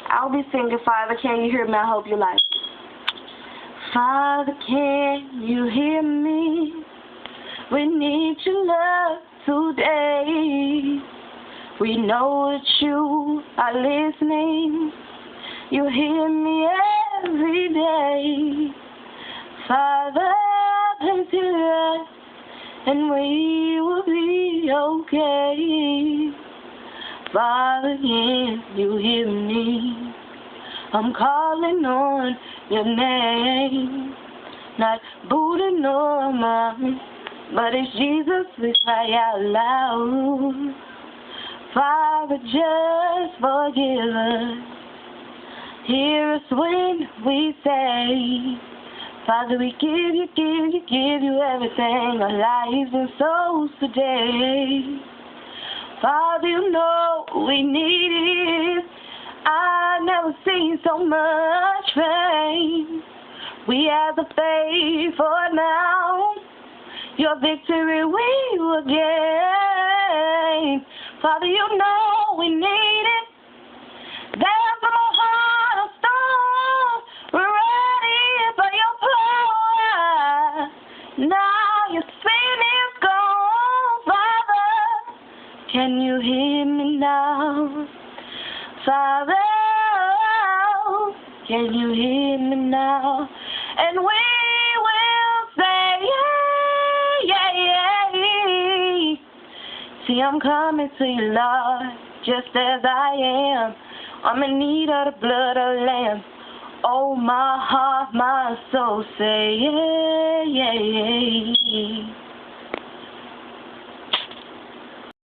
I'll be singing, Father, can you hear me? I hope you like it. Father, can you hear me? We need your love today. We know that you are listening. You hear me every day. Father, please hear us, and we will be okay. Father, can you hear me? I'm calling on your name. Not Buddha nor Mommy, but it's Jesus we cry out loud. Father, just forgive us. Hear us when we say, Father, we give you everything, our lives and souls today. Father, you know we need it. I've never seen so much pain. We have the faith for now. Your victory we will gain. Father, you know we need it. There's no heart of stone. We're ready for your power. Now your sin is gone, Father. Can you hear me now? Father, can you hear me now? And we will say, yeah, yeah, yeah. See, I'm coming to you, Lord, just as I am. I'm in need of the blood of the Lamb. Oh, my heart, my soul say, yeah, yeah, yeah.